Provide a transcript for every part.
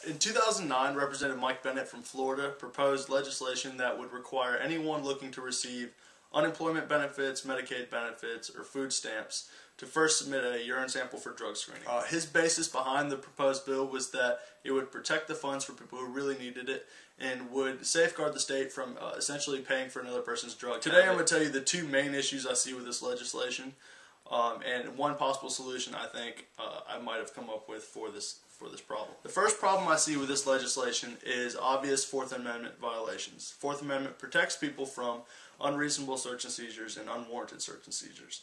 In 2009, Representative Mike Bennett from Florida proposed legislation that would require anyone looking to receive unemployment benefits, Medicaid benefits, or food stamps to first submit a urine sample for drug screening. His basis behind the proposed bill was that it would protect the funds for people who really needed it and would safeguard the state from essentially paying for another person's drug. Today I'm going to tell you the two main issues I see with this legislation and one possible solution I think I might have come up with for this problem. The first problem I see with this legislation is obvious Fourth Amendment violations. Fourth Amendment protects people from unreasonable search and seizures and unwarranted search and seizures.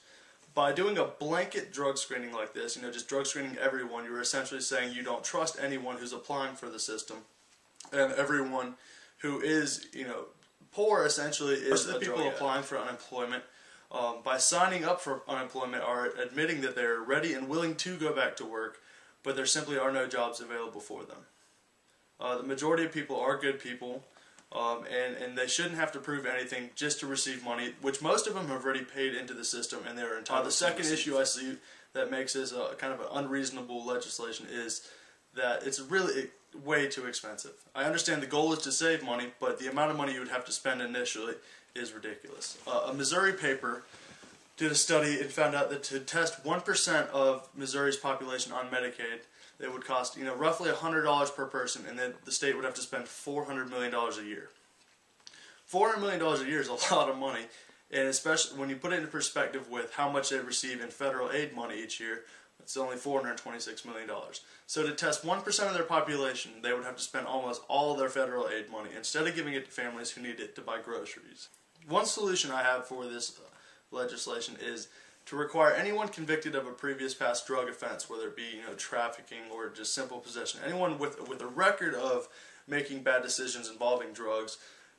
By doing a blanket drug screening like this, just drug screening everyone, you're essentially saying you don't trust anyone who's applying for the system, and everyone who is, poor essentially is the people applying for unemployment. By signing up for unemployment are admitting that they're ready and willing to go back to work, but there simply are no jobs available for them. The majority of people are good people, and they shouldn't have to prove anything just to receive money, which most of them have already paid into the system and they're entitled to. The second issue I see that makes this kind of an unreasonable legislation is that it's really way too expensive. I understand the goal is to save money, but the amount of money you would have to spend initially is ridiculous. A Missouri paper did a study and found out that to test 1% of Missouri's population on Medicaid, it would cost roughly $100 per person, and then the state would have to spend $400 million a year. $400 million a year is a lot of money, and especially when you put it into perspective with how much they receive in federal aid money each year, it's only $426 million. So to test 1% of their population, they would have to spend almost all of their federal aid money instead of giving it to families who need it to buy groceries. One solution I have for this legislation is to require anyone convicted of a previous past drug offense, whether it be trafficking or just simple possession, anyone with a record of making bad decisions involving drugs,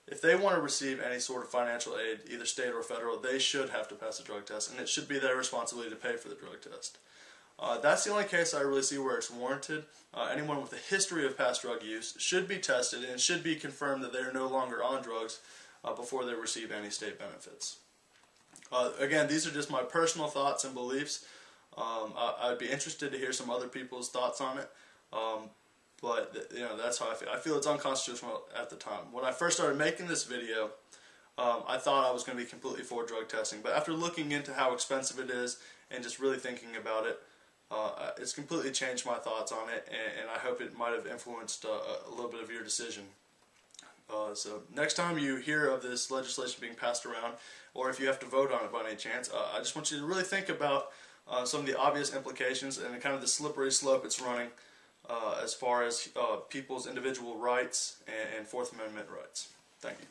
if they want to receive any sort of financial aid, either state or federal, they should have to pass a drug test, and it should be their responsibility to pay for the drug test. That's the only case I really see where it's warranted. Anyone with a history of past drug use should be tested and should be confirmed that they are no longer on drugs before they receive any state benefits. Again, these are just my personal thoughts and beliefs. I'd be interested to hear some other people's thoughts on it, but that's how I feel. I feel it's unconstitutional at the time. When I first started making this video, I thought I was going to be completely for drug testing, but after looking into how expensive it is and just really thinking about it, it's completely changed my thoughts on it, and I hope it might have influenced a little bit of your decision. So next time you hear of this legislation being passed around, or if you have to vote on it by any chance, I just want you to really think about some of the obvious implications and kind of the slippery slope it's running as far as people's individual rights and Fourth Amendment rights. Thank you.